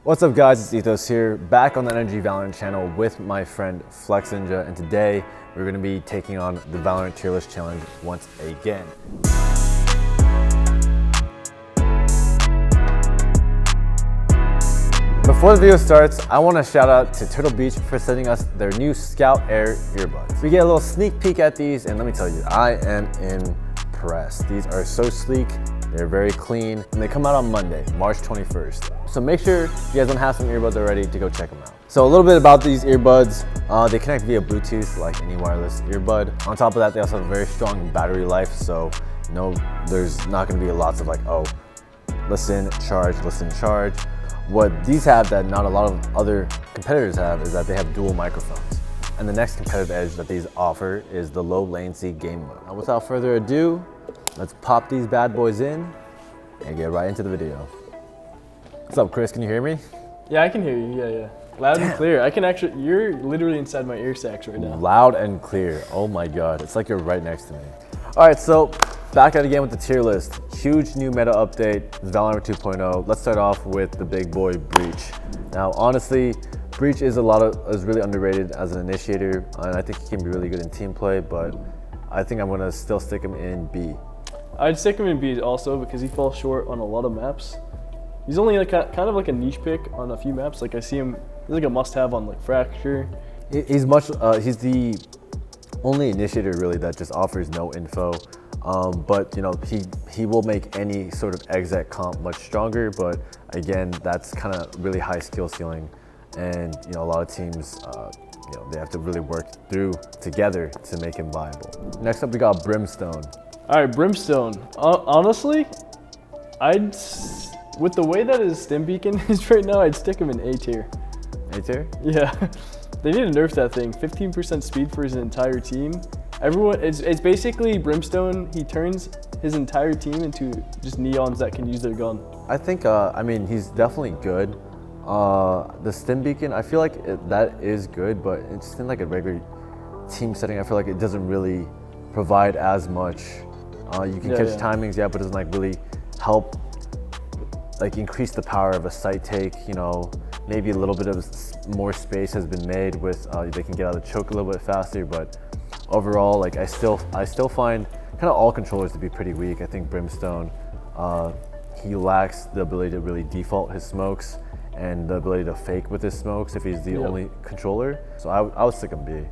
What's up guys, it's Ethos here, back on the Energy Valorant channel with my friend Flex Ninja, and today we're going to be taking on the Valorant tier list challenge once again. Before the video starts, I want to shout out to Turtle Beach for sending us their new Scout Air Earbuds. We get a little sneak peek at these, and let me tell you, I am impressed. These are so sleek, they're very clean, and they come out on Monday, March 21st. So make sure you guys don't have some earbuds already to go check them out. So a little bit about these earbuds. They connect via Bluetooth like any wireless earbud. On top of that, they also have a very strong battery life, so there's not gonna be lots of like, oh, listen, charge. What these have that not a lot of other competitors have is that they have dual microphones. And the next competitive edge that these offer is the low latency game mode. Now without further ado, let's pop these bad boys in and get right into the video. What's up, Chris? Can you hear me? Yeah, I can hear you. Yeah. Loud and clear. I can actually, you're literally inside my ear sacs right now. Loud and clear. Oh my God. It's like you're right next to me. All right, so back at it again with the tier list. Huge new meta update, Valorant 2.0. Let's start off with the big boy, Breach. Now, honestly, Breach is really underrated as an initiator, and I think he can be really good in team play, but I think I'm gonna still stick him in B. I'd stick him in B also because he falls short on a lot of maps. He's only like kind of like a niche pick on a few maps. Like I see him, he's like a must-have on like Fracture. He's the only initiator really that just offers no info. But he will make any sort of exec comp much stronger. But again, that's kind of really high skill ceiling, and a lot of teams they have to really work through together to make him viable. Next up, we got Brimstone. All right, Brimstone. Honestly, with the way that his stim beacon is right now, I'd stick him in A tier. A tier? Yeah. They need to nerf that thing. 15% speed for his entire team. Everyone, it's basically Brimstone. He turns his entire team into just neons that can use their gun. I think, he's definitely good. The stim beacon, I feel like that is good, but it's in like a regular team setting. I feel like it doesn't really provide as much. You can catch timings, but it doesn't like really help like increase the power of a site take. Maybe a little bit of more space has been made with they can get out of the choke a little bit faster, but overall, like I still find kind of all controllers to be pretty weak. I think Brimstone, he lacks the ability to really default his smokes and the ability to fake with his smokes if he's the only controller. So I would stick him B.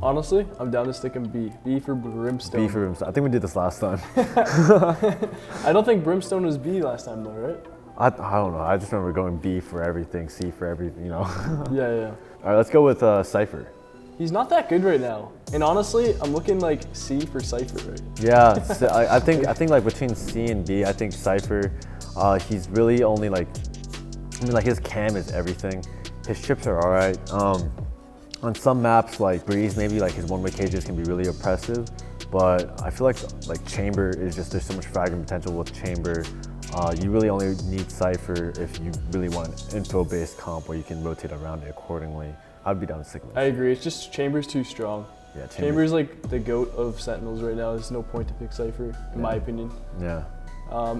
Honestly, I'm down to stick him B. B for Brimstone. B for Brimstone. I think we did this last time. I don't think Brimstone was B last time though, right? I don't know. I just remember going B for everything, C for everything, Yeah. All right, let's go with Cipher. He's not that good right now. And honestly, I'm looking like C for Cipher, right? Yeah, I think like between C and B, I think Cipher, he's really only like, his cam is everything. His chips are all right. On some maps like Breeze, maybe like his one-way cages can be really oppressive, but I feel like Chamber is just, there's so much fragment potential with Chamber. You really only need Cipher if you really want an info-based comp where you can rotate around it accordingly. I'd be down to stick with it. I agree. It's just Chamber's too strong. Yeah, Chamber's like the GOAT of Sentinels right now. There's no point to pick Cipher, in my opinion. Yeah.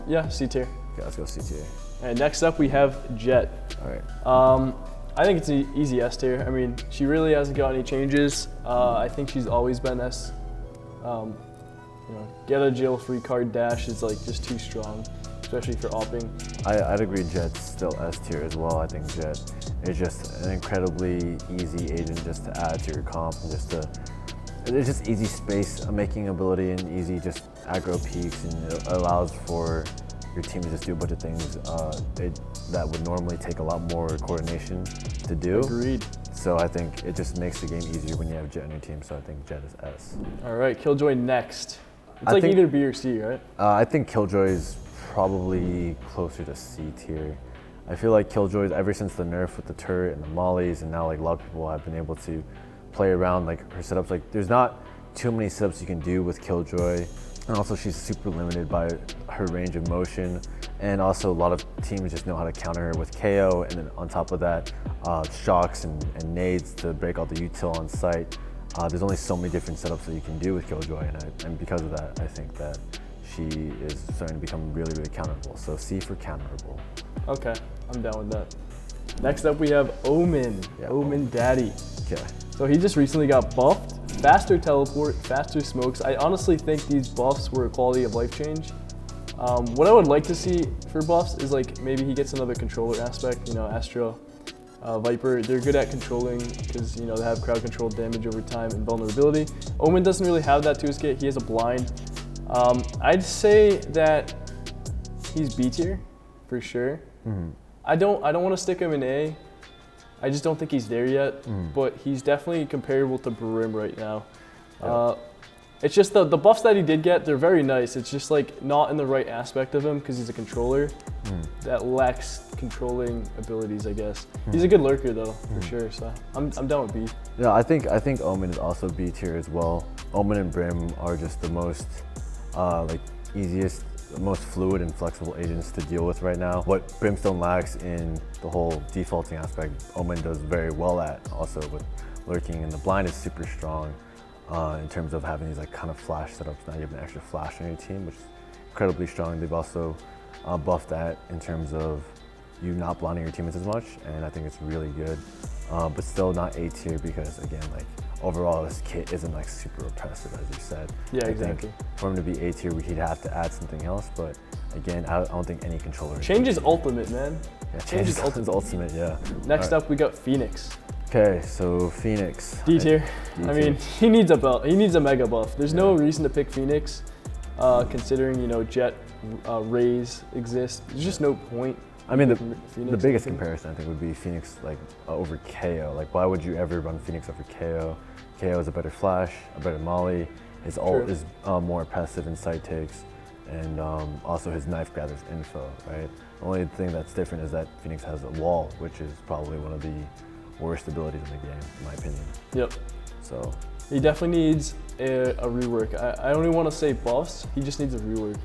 Yeah, C tier. Okay, let's go C tier. And next up we have Jet. All right. I think it's an easy S tier. I mean, she really hasn't got any changes. I think she's always been S. Get a jail-free card dash is like just too strong, especially for opping. I'd agree Jet's still S tier as well. I think Jet is just an incredibly easy agent just to add to your comp, and it's just easy space making ability and easy just aggro peaks, and it allows for your team to just do a bunch of things that would normally take a lot more coordination to do. Agreed. So I think it just makes the game easier when you have Jet on your team, so I think Jet is S. All right, Killjoy next. It's like either B or C, right? I think Killjoy is probably closer to C tier. I feel like Killjoy, ever since the nerf with the turret and the mollies, and now like a lot of people have been able to play around like her setups. Like there's not too many setups you can do with Killjoy. And also she's super limited by her range of motion. And also a lot of teams just know how to counter her with KO. And then on top of that, shocks and nades to break all the util on site. There's only so many different setups that you can do with Killjoy. And because of that, I think that she is starting to become really, really counterable. So C for counterable. Okay, I'm down with that. Next up, we have Omen. Yeah, Omen Daddy. Okay. So he just recently got buffed. Faster teleport, faster smokes. I honestly think these buffs were a quality of life change. What I would like to see for buffs is like maybe he gets another controller aspect. You know, Astra, Viper, they're good at controlling because you know they have crowd control damage over time and vulnerability. Omen doesn't really have that to his kit. He has a blind. I'd say that he's B tier for sure. I don't want to stick him in A. I just don't think he's there yet, but he's definitely comparable to Brim right now. It's just the buffs that he did get, they're very nice. It's just like not in the right aspect of him because he's a controller that lacks controlling abilities, I guess. He's a good lurker though, for sure, so I'm down with B. Yeah, I think Omen is also B tier as well. Omen and Brim are just the most like easiest, most fluid and flexible agents to deal with right now. What Brimstone lacks in the whole defaulting aspect, Omen does very well at, also with lurking, and the blind is super strong in terms of having these like kind of flash setups. Now you have an extra flash on your team, which is incredibly strong. They've also buffed that in terms of you not blinding your teammates as much, and I think it's really good, but still not A tier because again, like overall this kit isn't like super oppressive, as you said. Yeah, I exactly. think for him to be A tier, he'd have to add something else, but again, I don't think any controller Change is ultimate, man. Yeah, change is ultimate, yeah. Next up, we got Phoenix. Okay, so Phoenix. D tier. D I tier. mean, he needs a belt. He needs a mega buff. There's no reason to pick Phoenix, considering you know Jet, Rays exist. There's just no point. I mean, Phoenix, the biggest comparison I think would be Phoenix like over KO. Like, why would you ever run Phoenix over KO? KO is a better flash, a better molly. His ult is more passive in side takes, and also his knife gathers info, right? The only thing that's different is that Phoenix has a wall, which is probably one of the worst abilities in the game, in my opinion. Yep. So he definitely needs a rework. I don't even want to say buffs. He just needs a rework.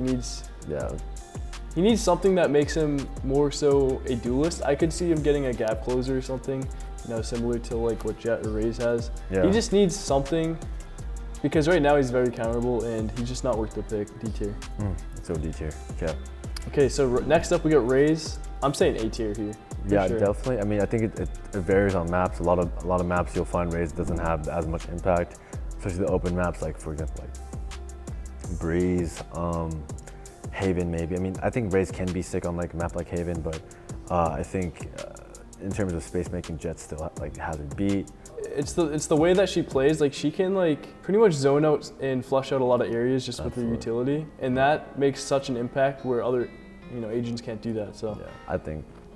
He needs something that makes him more so a duelist. I could see him getting a gap closer or something, you know, similar to like what Jet or Raze has. Yeah. He just needs something because right now he's very counterable and he's just not worth the pick. D tier. So D tier. Okay. Okay, so next up we got Raze. I'm saying A tier here. Yeah, sure. definitely. I mean, I think it varies on maps. A lot of maps you'll find Raze doesn't have as much impact, especially the open maps, like for example, like Breeze, Haven maybe. I mean, I think Raze can be sick on like a map like Haven, but I think in terms of space making, Jet still like has it beat. It's the way that she plays. Like she can like pretty much zone out and flush out a lot of areas just with her utility, and that makes such an impact where other agents can't do that. So yeah,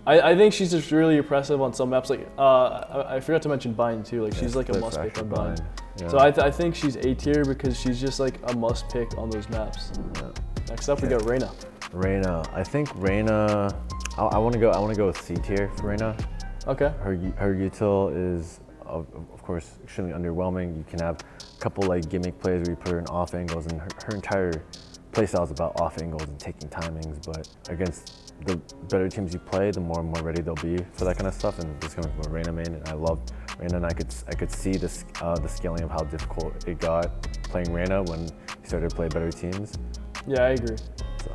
I think she's just really oppressive on some maps. Like I forgot to mention Bind too. Like she's like a must pick on Bind. Yeah. So I think she's A tier because she's just like a must pick on those maps. Yeah. Next up we got Rayna. Rayna, I think Rayna. I want to go with C tier for Rayna. Okay. Her util is of course extremely underwhelming. You can have a couple like gimmick plays where you put her in off angles, and her entire playstyle is about off angles and taking timings. But against the better teams you play, the more and more ready they'll be for that kind of stuff. And this comes from a Rayna main, and I love Rayna, and I could see the scaling of how difficult it got playing Rayna when you started to play better teams. Yeah, I agree. So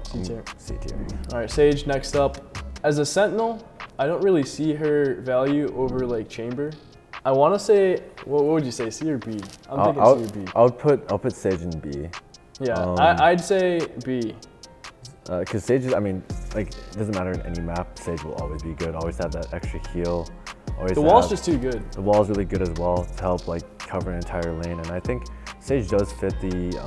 C tier. All right, Sage, next up. As a Sentinel, I don't really see her value over like Chamber. I want to say, what would you say, C or B? I'm thinking C or B. I'll put Sage in B. Yeah, I'd say B. Because Sage is, I mean, like, it doesn't matter in any map, Sage will always be good, always have that extra heal. The wall's just too good. The wall's really good as well to help like cover an entire lane, and I think Sage does fit the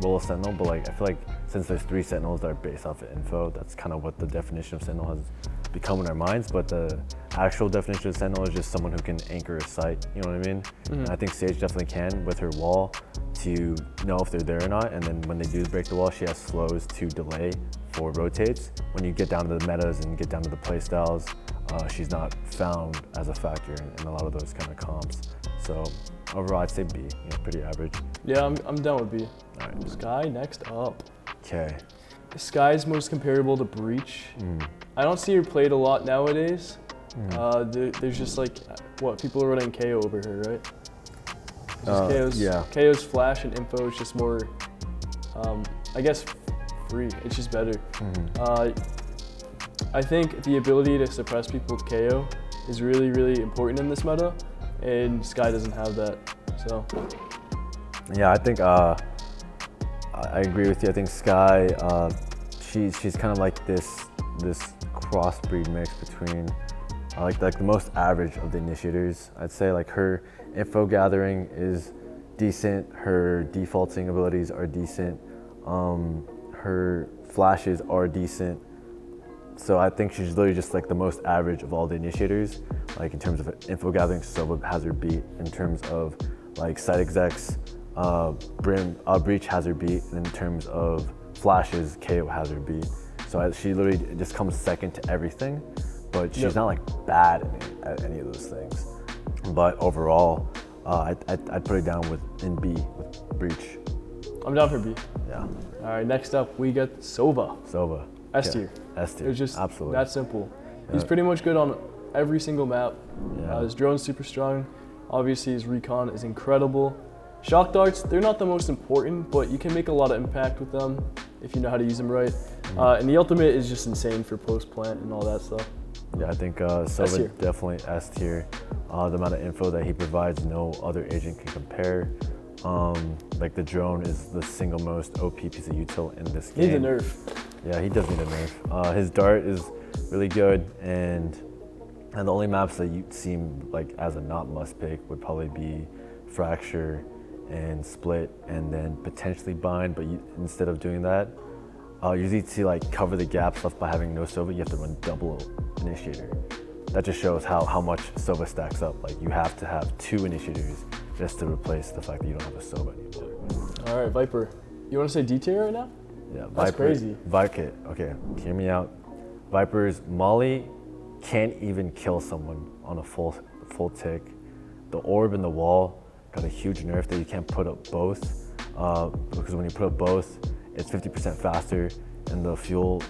role of Sentinel, but like I feel like since there's 3 Sentinels that are based off of info, that's kind of what the definition of Sentinel has become in our minds, but the actual definition of Sentinel is just someone who can anchor a site, you know what I mean? And I think Sage definitely can with her wall to know if they're there or not, and then when they do break the wall, she has slows to delay for rotates. When you get down to the metas and get down to the play styles, she's not found as a factor in a lot of those kind of comps. So overall, I'd say B, pretty average. Yeah, I'm down with B. All right. Sky next up. Okay. Sky's most comparable to Breach. I don't see her played a lot nowadays. There's just like, people are running KO over her, right? KO's flash and info is just more, I guess, free. It's just better. I think the ability to suppress people with KO is really, really important in this meta, and Skye doesn't have that. So yeah, I think I agree with you. I think Skye, she's kind of like this crossbreed mix between like the most average of the initiators. I'd say like her info gathering is decent, her defaulting abilities are decent, her flashes are decent. So I think she's literally just like the most average of all the initiators. Like in terms of info gathering, Sova has her beat. In terms of like site execs, Breach has her beat. And in terms of flashes, KO has her beat. So she literally just comes second to everything, but she's not like bad at any of those things. But overall, I'd put it down in B with Breach. I'm down for B. Yeah. All right, next up we get Sova. S tier. Yeah. S tier. It's just absolutely that simple. He's pretty much good on every single map. Yeah. His drone's super strong. Obviously, his recon is incredible. Shock darts, they're not the most important, but you can make a lot of impact with them if you know how to use them right. And the ultimate is just insane for post plant and all that stuff. Yeah, I think Sova definitely S tier. The amount of info that he provides, no other agent can compare. Like the drone is the single most OP piece of util in this game. He needs a nerf. Yeah, he does need a nerf. His dart is really good, and the only maps that you seem like as a not must pick would probably be Fracture and Split, and then potentially Bind. But instead of doing that, you need to like cover the gaps left by having no Sova. You have to run double initiator. That just shows how much Sova stacks up. Like you have to have 2 initiators just to replace the fact that you don't have a Sova anymore. All right, Viper. You want to say D tier right now? Yeah, that's crazy. Viper, okay, hear me out. Viper's Molly can't even kill someone on a full tick. The orb and the wall got a huge nerf that you can't put up both, because when you put up both, it's 50% faster, and the fuel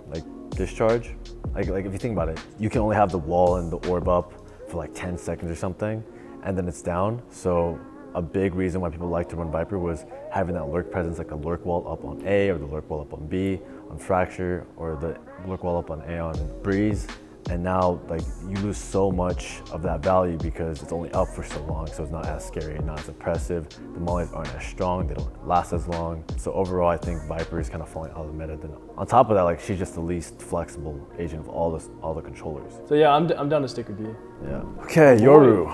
like discharge. Like if you think about it, you can only have the wall and the orb up for like 10 seconds or something, and then it's down. So a big reason why people like to run Viper was having that lurk presence, like the lurk wall up on A, or the lurk wall up on B, on Fracture, or the lurk wall up on A on Breeze. And now like you lose so much of that value because it's only up for so long, so it's not as scary and not as impressive. The mollies aren't as strong, they don't last as long. So overall, I think Viper is kind of falling out of the meta. Then on top of that, like she's just the least flexible agent of all the controllers. So yeah, I'm down to stick with B. Yeah. Okay, Yoru.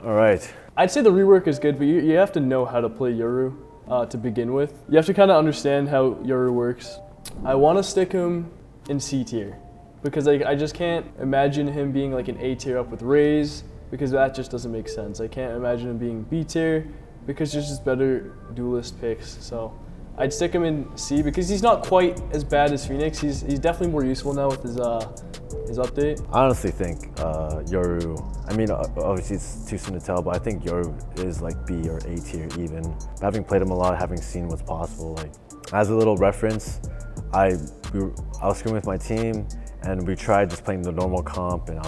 All right. I'd say the rework is good, but you have to know how to play Yoru to begin with. You have to kind of understand how Yoru works. I want to stick him in C tier because I just can't imagine him being like an A tier up with Raze because that just doesn't make sense. I can't imagine him being B tier because there's just better duelist picks. So I'd stick him in C because he's not quite as bad as Phoenix. He's definitely more useful now with his update. I honestly think Yoru, I mean, obviously it's too soon to tell, but I think Yoru is like B or A tier even. Having played him a lot, having seen what's possible, like as a little reference, I was screwing with my team and we tried just playing the normal comp, and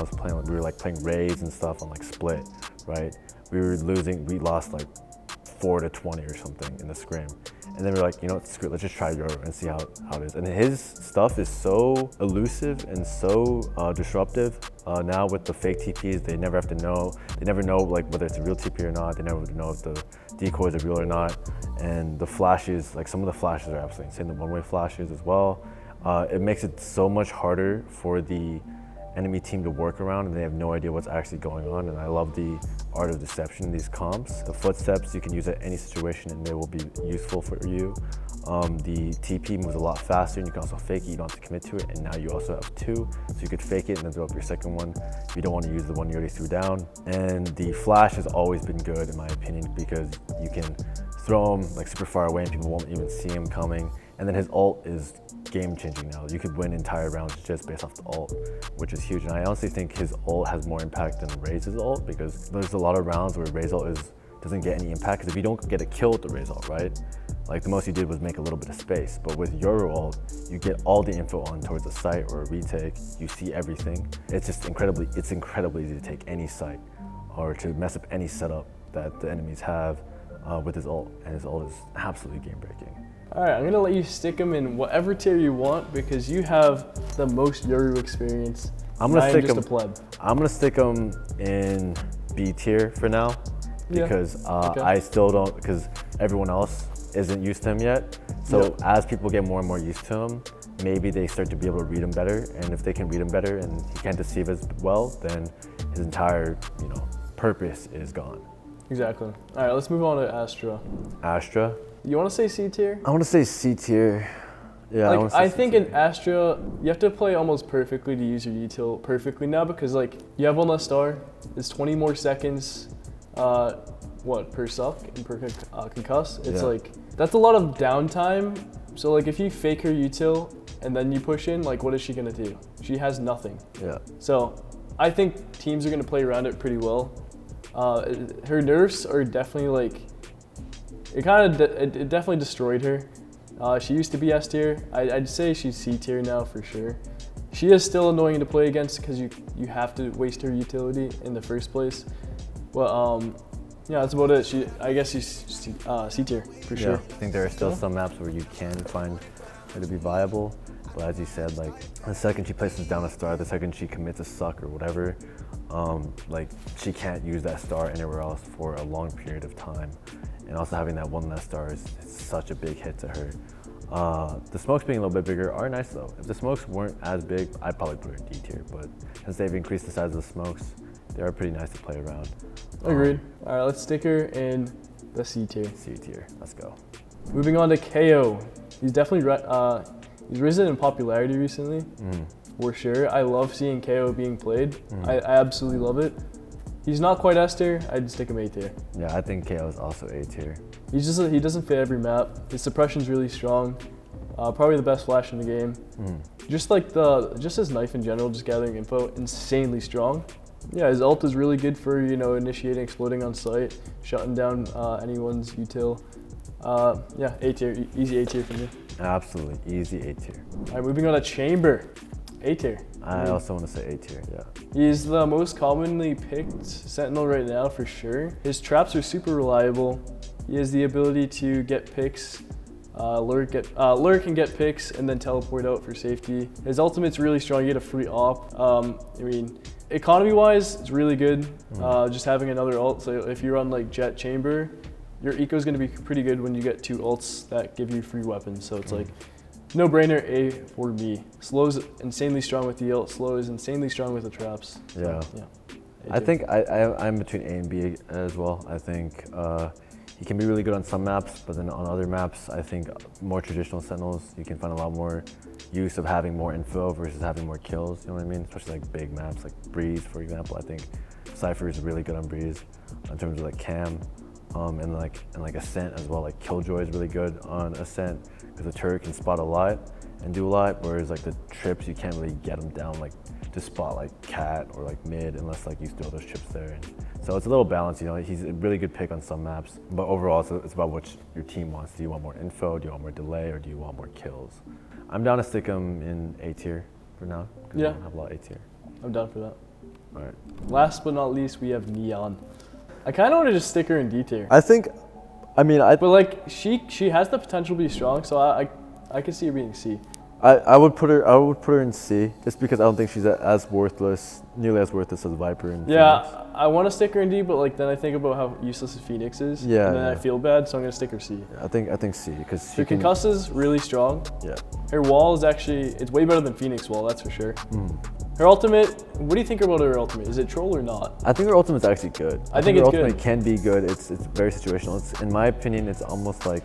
we were like playing Raze and stuff on like Split, right? We lost like 4-20 or something in the scrim. And then we're like, you know what, screw it, let's just try Yoru and see how it is. And his stuff is so elusive and so disruptive. Now with the fake TPs, they never know like whether it's a real TP or not. They never know if the decoys are real or not. And the flashes, like some of the flashes are absolutely insane, the one-way flashes as well. It makes it so much harder for the enemy team to work around, and they have no idea what's actually going on. And I love the art of deception in these comps. The footsteps you can use at any situation and they will be useful for you. The TP moves a lot faster, and you can also fake it. You don't have to commit to it, and now you also have 2, so you could fake it and then throw up your second one if you don't want to use the one you already threw down. And the flash has always been good in my opinion because you can throw him like super far away and people won't even see him coming. And then his ult is game-changing now. You could win entire rounds just based off the ult, which is huge. And I honestly think his ult has more impact than Raze's ult because there's a lot of rounds where Raze ult doesn't get any impact because if you don't get a kill with the Raze ult, right? Like the most you did was make a little bit of space. But with Yoru ult, you get all the info on towards the site or a retake. You see everything. It's just incredibly easy to take any site or to mess up any setup that the enemies have with his ult. And his ult is absolutely game-breaking. All right, I'm gonna let you stick him in whatever tier you want because you have the most Yoru experience. I'm gonna stick just him. a pleb. I'm gonna stick him in B tier for now Yeah. because Okay. I still don't, because everyone else isn't used to him yet. So Yep. as people get more and more used to him, maybe they start to be able to read him better. And if they can read him better and he can't deceive as well, then his entire, purpose is gone. Exactly. All right, let's move on to Astra. Astra, You want to say C tier? I want to say C tier. Yeah, wanna Like say I C think tier. in Astra, you have to play almost perfectly to use your util perfectly now because like you have one less star, it's 20 more seconds, per suck and per concuss. It's Yeah. like that's a lot of downtime. So like if you fake her util and then you push in, like what is she gonna do? She has nothing. Yeah. So I think teams are gonna play around it pretty well. Her nerfs are definitely like it definitely destroyed her. She used to be S tier. I'd say she's C tier now for sure. She is still annoying to play against because you have to waste her utility in the first place. But yeah, that's about it. I guess she's C tier for sure. Yeah, I think there are still some maps where you can find her to be viable. But as you said, like the second she places down a star, the second she commits a suck or whatever, like she can't use that star anywhere else for a long period of time. And also having that one less star is such a big hit to her. The smokes being a little bit bigger are nice though. If the smokes weren't as big, I'd probably put her in D tier. But since they've increased the size of the smokes, they are pretty nice to play around. Agreed. All right, let's stick her in the C tier. C tier, let's go. Moving on to KO. He's definitely he's risen in popularity recently, for sure. I love seeing KO being played. I absolutely love it. He's not quite S tier. I'd stick him A tier. Yeah, I think KO is also A tier. He doesn't fit every map. His suppression's really strong. Probably the best flash in the game. Just his knife in general, just gathering info, insanely strong. Yeah, his ult is really good for initiating, exploding on sight, shutting down anyone's util. Yeah, A tier, easy A tier for me. Absolutely, easy A tier. All right, moving on to Chamber, A tier. I also want to say A tier, yeah. He's the most commonly picked Sentinel right now for sure. His traps are super reliable. He has the ability to get picks, lurk and get picks, and then teleport out for safety. His ultimate's really strong. You get a free op. Economy-wise, it's really good. Just having another ult. So if you run like Jet Chamber, your eco's gonna be pretty good when you get two ults that give you free weapons. So it's like no-brainer A for me. Slow's insanely strong with the ult. Slow is insanely strong with the traps. Yeah. Yeah. I think I'm between A and B as well. I think he can be really good on some maps, but then on other maps, I think more traditional Sentinels, you can find a lot more use of having more info versus having more kills, you know what I mean? Especially like big maps like Breeze, for example. I think Cipher is really good on Breeze in terms of like cam and like Ascent as well. Like Killjoy is really good on Ascent because the turret can spot a lot and do a lot, whereas like the trips, you can't really get them down like to spot like Cat or like mid unless like you throw those trips there. And so it's a little balance, he's a really good pick on some maps, but overall it's about what your team wants. Do you want more info, do you want more delay, or do you want more kills? I'm down to stick him in A tier for now, because Yeah. I don't have a lot of A tier. I'm down for that. All right. Last but not least, we have Neon. I kind of want to just stick her in D tier. But But like she has the potential to be strong, so I could see her being C. I would put her in C, just because I don't think she's nearly as worthless as Viper and Yeah, Phoenix. I want to stick her in D, but like then I think about how useless Phoenix is. Yeah, And then I yeah. feel bad, so I'm gonna stick her C. I think C, because Her concuss is really strong. Yeah. Her wall is it's way better than Phoenix wall, that's for sure. Her ultimate, what do you think about her ultimate? Is it troll or not? I think her ultimate's actually good. I think her it's ultimate good. can be good. It's very situational. In my opinion, it's almost like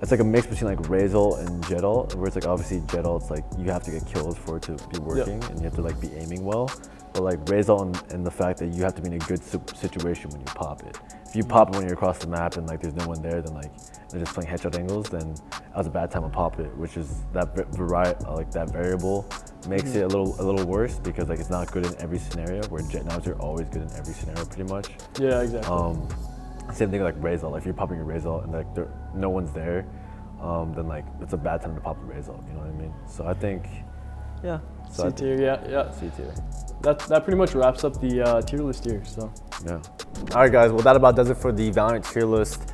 it's like a mix between like Razel and Jettl, where it's like obviously Jettl, it's like you have to get kills for it to be working, and you have to like be aiming well. But like Razel and the fact that you have to be in a good situation when you pop it. If you pop it when you're across the map and like there's no one there, then like they're just playing headshot angles, then that was a bad time to pop it, which is that that variable makes it a little worse, because like it's not good in every scenario, where Jet Knives are always good in every scenario pretty much. Yeah, exactly. Same thing like Razel. If you're popping your Razel and like no one's there, then like it's a bad time to pop the Razel, you know what I mean? So I think, yeah. So C tier, yeah. C tier. That pretty much wraps up the tier list here, so. Yeah. All right, guys. Well, that about does it for the Valorant tier list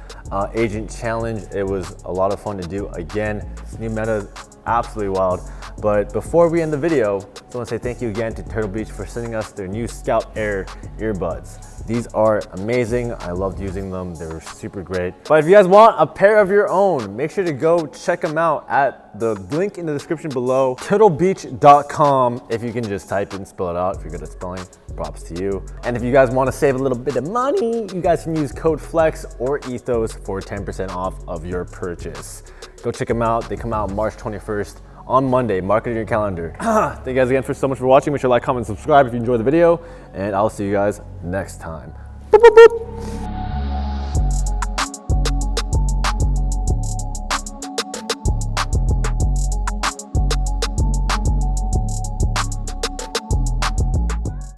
agent challenge. It was a lot of fun to do. Again, it's new meta. absolutely wild. But before we end the video, I just want to say thank you again to Turtle Beach for sending us their new Scout Air earbuds. These are amazing. I loved using them. They were super great. But if you guys want a pair of your own, make sure to go check them out at the link in the description below, turtlebeach.com. If you can just type it and spell it out, if you're good at spelling, props to you. And if you guys want to save a little bit of money, you guys can use code FLEX or ETHOS for 10% off of your purchase. Go check them out. They come out March 21st. On Monday, mark it in your calendar. Thank you guys again so much for watching. Make sure to like, comment, and subscribe if you enjoyed the video, and I'll see you guys next time. Boop, boop, boop.